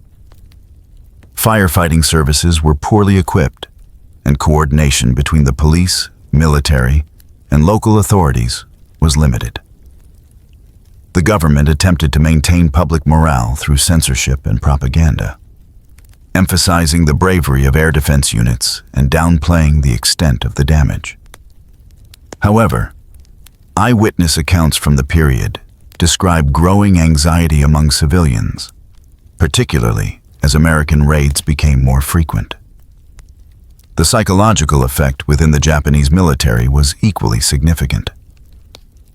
Firefighting services were poorly equipped, and coordination between the police, military, and local authorities was limited. The government attempted to maintain public morale through censorship and propaganda, emphasizing the bravery of air defense units and downplaying the extent of the damage. However, eyewitness accounts from the period describe growing anxiety among civilians, particularly as American raids became more frequent. The psychological effect within the Japanese military was equally significant.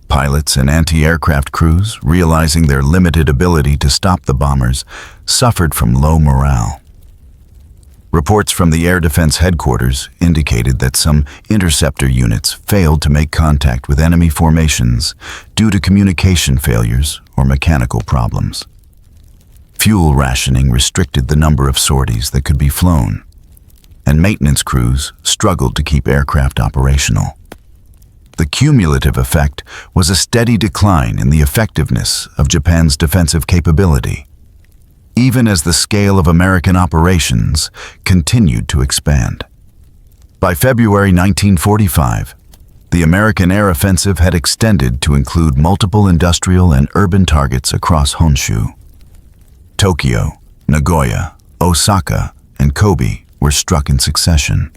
Pilots and anti-aircraft crews, realizing their limited ability to stop the bombers, suffered from low morale. Reports from the Air Defense Headquarters indicated that some interceptor units failed to make contact with enemy formations due to communication failures or mechanical problems. Fuel rationing restricted the number of sorties that could be flown, and maintenance crews struggled to keep aircraft operational. The cumulative effect was a steady decline in the effectiveness of Japan's defensive capability, even as the scale of American operations continued to expand. By February 1945, the American air offensive had extended to include multiple industrial and urban targets across Honshu. Tokyo, Nagoya, Osaka, and Kobe were struck in succession.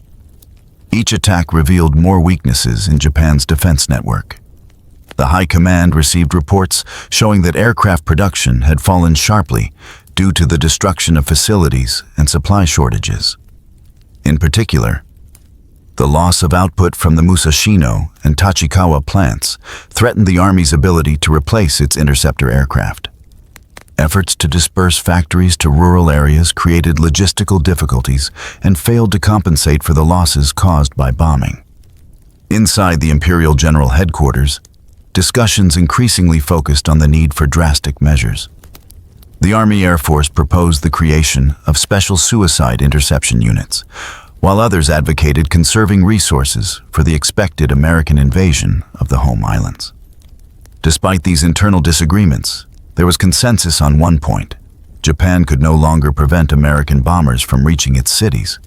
Each attack revealed more weaknesses in Japan's defense network. The High Command received reports showing that aircraft production had fallen sharply due to the destruction of facilities and supply shortages. In particular, the loss of output from the Musashino and Tachikawa plants threatened the Army's ability to replace its interceptor aircraft. Efforts to disperse factories to rural areas created logistical difficulties and failed to compensate for the losses caused by bombing. Inside the Imperial General Headquarters, discussions increasingly focused on the need for drastic measures. The Army Air Force proposed the creation of special suicide interception units, while others advocated conserving resources for the expected American invasion of the home islands. Despite these internal disagreements, there was consensus on one point: Japan could no longer prevent American bombers from reaching its cities.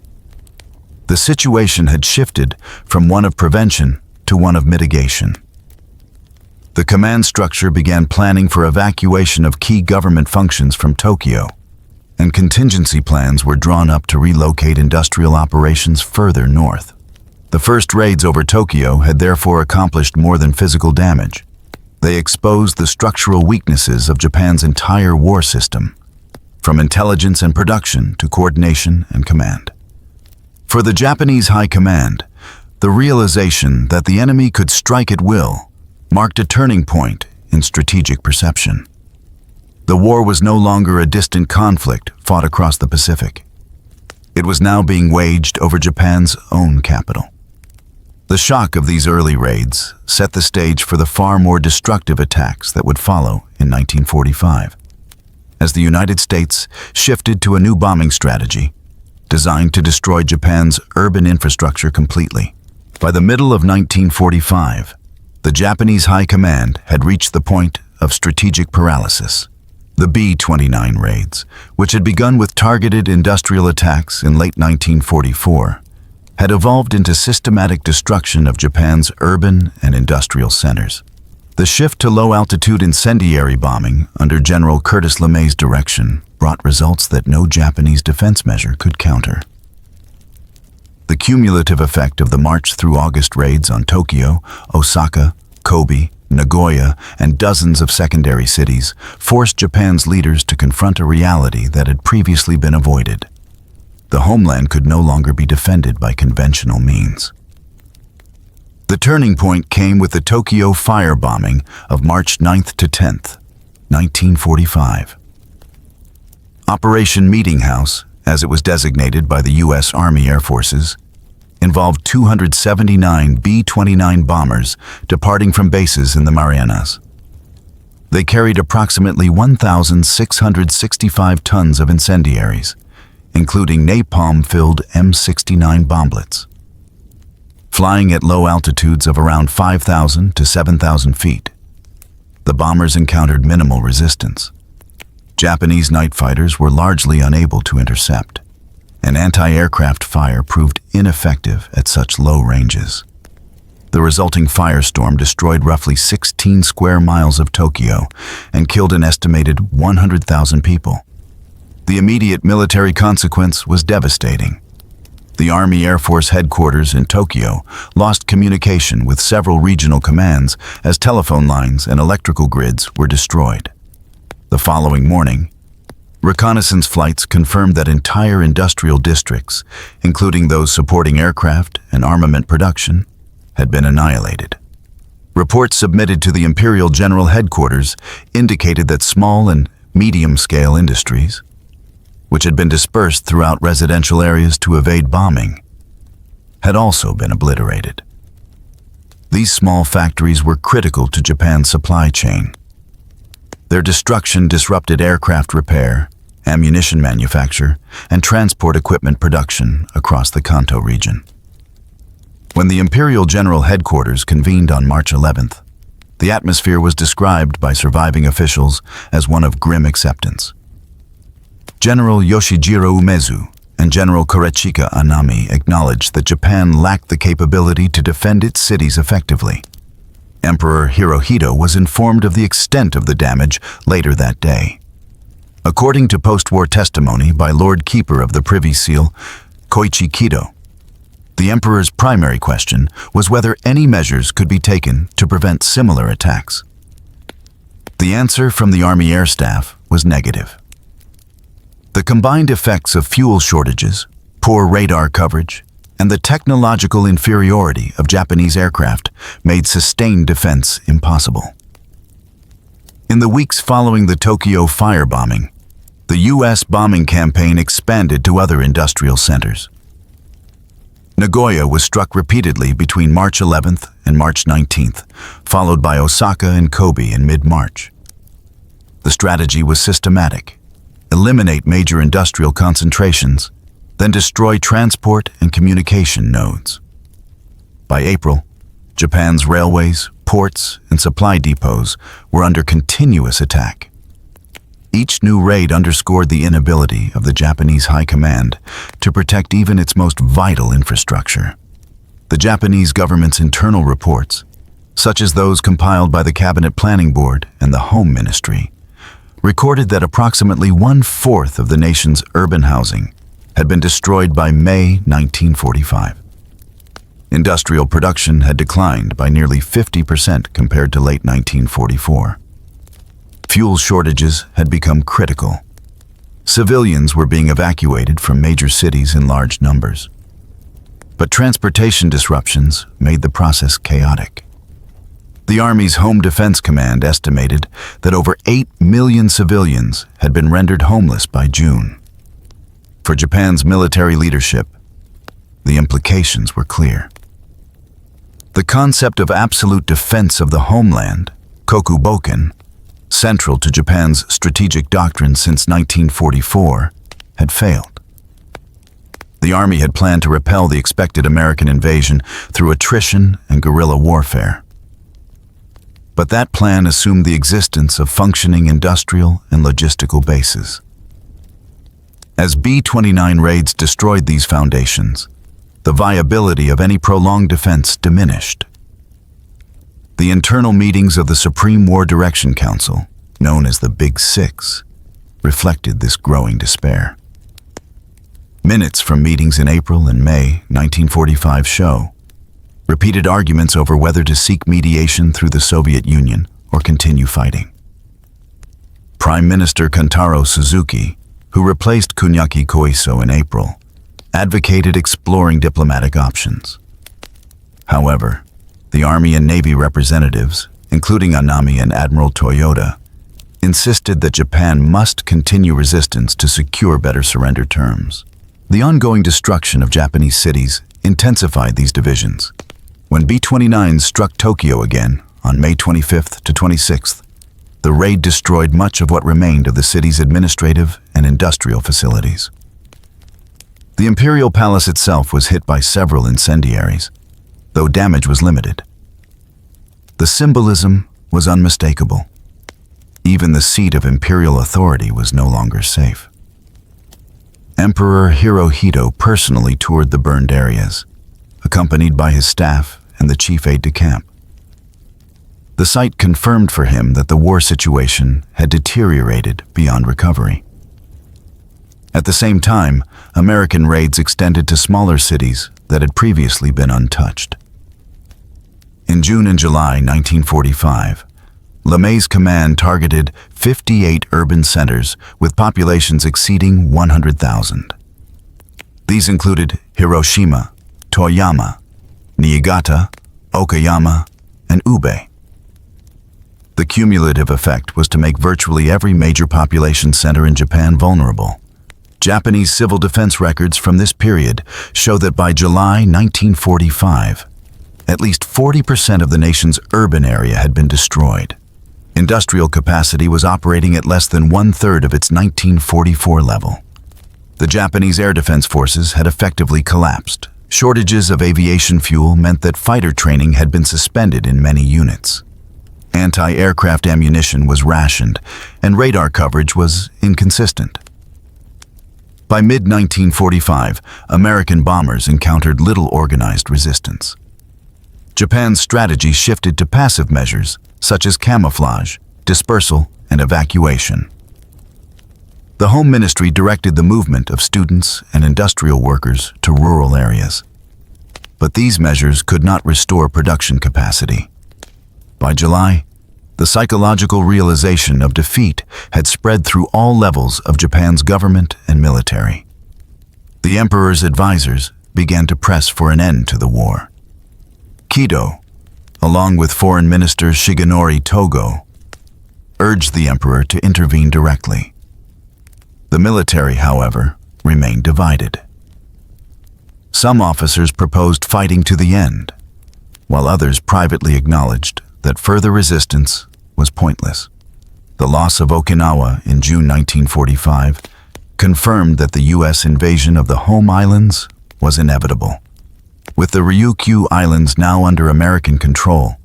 The situation had shifted from one of prevention to one of mitigation. The command structure began planning for evacuation of key government functions from Tokyo, and contingency plans were drawn up to relocate industrial operations further north. The first raids over Tokyo had therefore accomplished more than physical damage. They exposed the structural weaknesses of Japan's entire war system, from intelligence and production to coordination and command. For the Japanese High Command, the realization that the enemy could strike at will marked a turning point in strategic perception. The war was no longer a distant conflict fought across the Pacific. It was now being waged over Japan's own capital. The shock of these early raids set the stage for the far more destructive attacks that would follow in 1945, as the United States shifted to a new bombing strategy designed to destroy Japan's urban infrastructure completely. By the middle of 1945, the Japanese High Command had reached the point of strategic paralysis. The B-29 raids, which had begun with targeted industrial attacks in late 1944, had evolved into systematic destruction of Japan's urban and industrial centers. The shift to low-altitude incendiary bombing under General Curtis LeMay's direction brought results that no Japanese defense measure could counter. The cumulative effect of the March through August raids on Tokyo, Osaka, Kobe, Nagoya, and dozens of secondary cities forced Japan's leaders to confront a reality that had previously been avoided. The homeland could no longer be defended by conventional means. The turning point came with the Tokyo firebombing of March 9th to 10th, 1945. Operation Meetinghouse, as it was designated by the U.S. Army Air Forces, involved 279 B-29 bombers departing from bases in the Marianas. They carried approximately 1,665 tons of incendiaries, including napalm-filled M69 bomblets. Flying at low altitudes of around 5,000 to 7,000 feet, the bombers encountered minimal resistance. Japanese night fighters were largely unable to intercept, and anti-aircraft fire proved ineffective at such low ranges. The resulting firestorm destroyed roughly 16 square miles of Tokyo and killed an estimated 100,000 people. The immediate military consequence was devastating. The Army Air Force headquarters in Tokyo lost communication with several regional commands as telephone lines and electrical grids were destroyed. The following morning, reconnaissance flights confirmed that entire industrial districts, including those supporting aircraft and armament production, had been annihilated. Reports submitted to the Imperial General Headquarters indicated that small and medium-scale industries, which had been dispersed throughout residential areas to evade bombing, had also been obliterated. These small factories were critical to Japan's supply chain. Their destruction disrupted aircraft repair, ammunition manufacture, and transport equipment production across the Kanto region. When the Imperial General Headquarters convened on March 11th, the atmosphere was described by surviving officials as one of grim acceptance. General Yoshijiro Umezu and General Korechika Anami acknowledged that Japan lacked the capability to defend its cities effectively. Emperor Hirohito was informed of the extent of the damage later that day. According to post-war testimony by Lord Keeper of the Privy Seal, Koichi Kido, the emperor's primary question was whether any measures could be taken to prevent similar attacks. The answer from the Army Air Staff was negative. The combined effects of fuel shortages, poor radar coverage, and the technological inferiority of Japanese aircraft made sustained defense impossible. In the weeks following the Tokyo firebombing, the U.S. bombing campaign expanded to other industrial centers. Nagoya was struck repeatedly between March 11th and March 19th, followed by Osaka and Kobe in mid-March. The strategy was systematic: eliminate major industrial concentrations, then destroy transport and communication nodes. By April, Japan's railways, ports, and supply depots were under continuous attack. Each new raid underscored the inability of the Japanese High Command to protect even its most vital infrastructure. The Japanese government's internal reports, such as those compiled by the Cabinet Planning Board and the Home Ministry, recorded that approximately 1/4 of the nation's urban housing had been destroyed by May 1945. Industrial production had declined by nearly 50% compared to late 1944. Fuel shortages had become critical. Civilians were being evacuated from major cities in large numbers. But transportation disruptions made the process chaotic. The Army's Home Defense Command estimated that over 8 million civilians had been rendered homeless by June. For Japan's military leadership, the implications were clear. The concept of absolute defense of the homeland, kokuboken, central to Japan's strategic doctrine since 1944, had failed. The Army had planned to repel the expected American invasion through attrition and guerrilla warfare. But that plan assumed the existence of functioning industrial and logistical bases. As B-29 raids destroyed these foundations, the viability of any prolonged defense diminished. The internal meetings of the Supreme War Direction Council, known as the Big Six, reflected this growing despair. Minutes from meetings in April and May 1945 show repeated arguments over whether to seek mediation through the Soviet Union or continue fighting. Prime Minister Kantaro Suzuki, who replaced Kuniaki Koiso in April, advocated exploring diplomatic options. However, the Army and Navy representatives, including Anami and Admiral Toyota, insisted that Japan must continue resistance to secure better surrender terms. The ongoing destruction of Japanese cities intensified these divisions. When B-29 struck Tokyo again on May 25th to 26th, the raid destroyed much of what remained of the city's administrative and industrial facilities. The Imperial Palace itself was hit by several incendiaries, though damage was limited. The symbolism was unmistakable. Even the seat of imperial authority was no longer safe. Emperor Hirohito personally toured the burned areas, accompanied by his staff and the chief aide-de-camp. The site confirmed for him that the war situation had deteriorated beyond recovery. At the same time, American raids extended to smaller cities that had previously been untouched. In June and July 1945, LeMay's command targeted 58 urban centers with populations exceeding 100,000. These included Hiroshima, Toyama, Niigata, Okayama, and Ube. The cumulative effect was to make virtually every major population center in Japan vulnerable. Japanese civil defense records from this period show that by July 1945, at least 40% of the nation's urban area had been destroyed. Industrial capacity was operating at less than one-third of its 1944 level. The Japanese air defense forces had effectively collapsed. Shortages of aviation fuel meant that fighter training had been suspended in many units. Anti-aircraft ammunition was rationed, and radar coverage was inconsistent. By mid-1945, American bombers encountered little organized resistance. Japan's strategy shifted to passive measures, such as camouflage, dispersal, and evacuation. The Home Ministry directed the movement of students and industrial workers to rural areas. But these measures could not restore production capacity. By July, the psychological realization of defeat had spread through all levels of Japan's government and military. The emperor's advisors began to press for an end to the war. Kido, along with Foreign Minister Shigenori Togo, urged the emperor to intervene directly. The military, however, remained divided. Some officers proposed fighting to the end, while others privately acknowledged that further resistance was pointless. The loss of Okinawa in June 1945 confirmed that the U.S. invasion of the home islands was inevitable. With the Ryukyu Islands now under American control,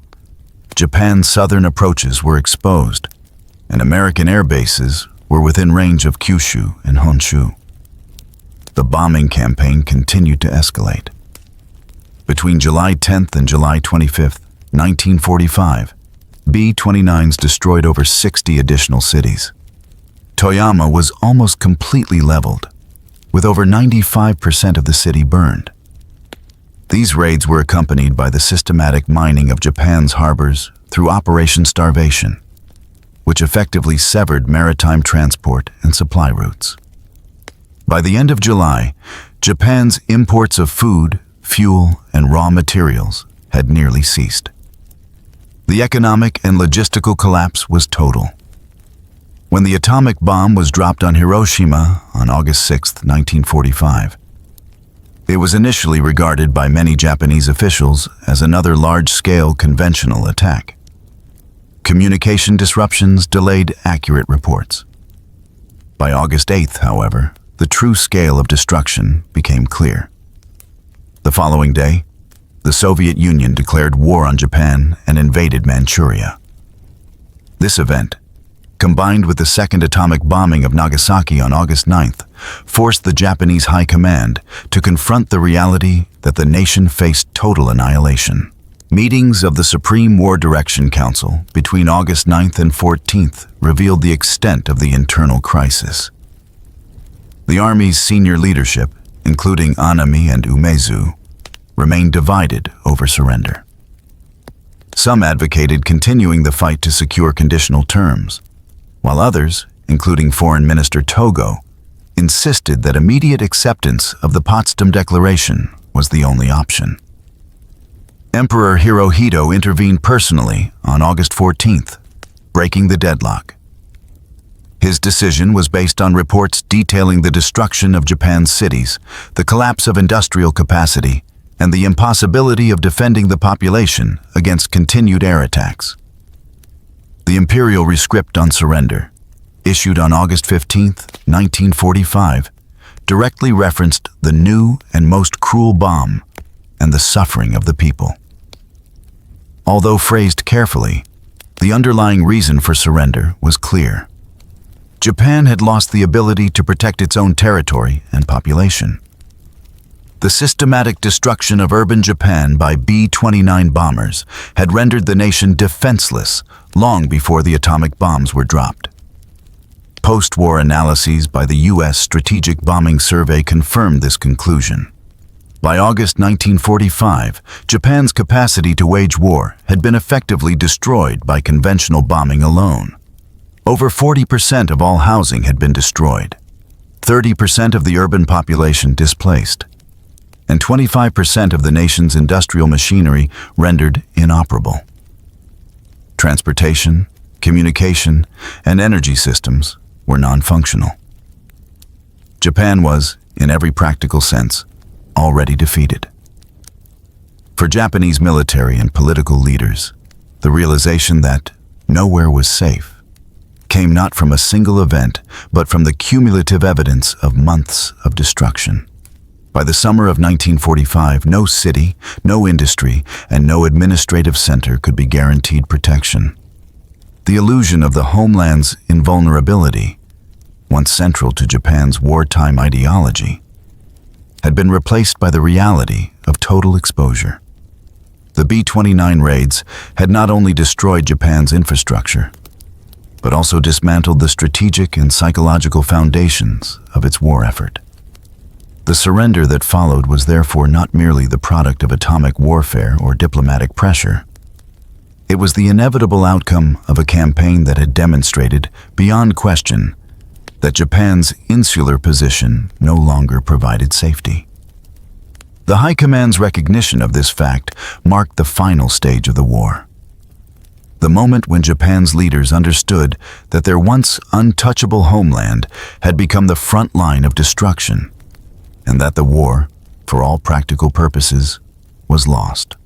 Japan's southern approaches were exposed, and American air bases were within range of Kyushu and Honshu. The bombing campaign continued to escalate. Between July 10th and July 25th, 1945, B-29s destroyed over 60 additional cities. Toyama was almost completely leveled, with over 95% of the city burned. These raids were accompanied by the systematic mining of Japan's harbors through Operation Starvation, which effectively severed maritime transport and supply routes. By the end of July, Japan's imports of food, fuel, and raw materials had nearly ceased. The economic and logistical collapse was total. When the atomic bomb was dropped on Hiroshima on August 6, 1945, it was initially regarded by many Japanese officials as another large-scale conventional attack. Communication disruptions delayed accurate reports. By August 8th, however, the true scale of destruction became clear. The following day, the Soviet Union declared war on Japan and invaded Manchuria. This event, combined with the second atomic bombing of Nagasaki on August 9th, forced the Japanese High Command to confront the reality that the nation faced total annihilation. Meetings of the Supreme War Direction Council between August 9th and 14th revealed the extent of the internal crisis. The Army's senior leadership, including Anami and Umezu, remained divided over surrender. Some advocated continuing the fight to secure conditional terms, while others, including Foreign Minister Togo, insisted that immediate acceptance of the Potsdam Declaration was the only option. Emperor Hirohito intervened personally on August 14th, breaking the deadlock. His decision was based on reports detailing the destruction of Japan's cities, the collapse of industrial capacity, and the impossibility of defending the population against continued air attacks. The Imperial Rescript on Surrender, issued on August 15, 1945, directly referenced the new and most cruel bomb and the suffering of the people. Although phrased carefully, the underlying reason for surrender was clear. Japan had lost the ability to protect its own territory and population. The systematic destruction of urban Japan by B-29 bombers had rendered the nation defenseless long before the atomic bombs were dropped. Post-war analyses by the U.S. Strategic Bombing Survey confirmed this conclusion. By August 1945, Japan's capacity to wage war had been effectively destroyed by conventional bombing alone. Over 40% of all housing had been destroyed, 30% of the urban population displaced, and 25% of the nation's industrial machinery rendered inoperable. Transportation, communication, and energy systems were non-functional. Japan was, in every practical sense, already defeated. For Japanese military and political leaders, the realization that nowhere was safe came not from a single event, but from the cumulative evidence of months of destruction. By the summer of 1945, no city, no industry, and no administrative center could be guaranteed protection. The illusion of the homeland's invulnerability, once central to Japan's wartime ideology, had been replaced by the reality of total exposure. The B-29 raids had not only destroyed Japan's infrastructure, but also dismantled the strategic and psychological foundations of its war effort. The surrender that followed was therefore not merely the product of atomic warfare or diplomatic pressure. It was the inevitable outcome of a campaign that had demonstrated, beyond question, that Japan's insular position no longer provided safety. The High Command's recognition of this fact marked the final stage of the war. The moment when Japan's leaders understood that their once untouchable homeland had become the front line of destruction, and that the war, for all practical purposes, was lost.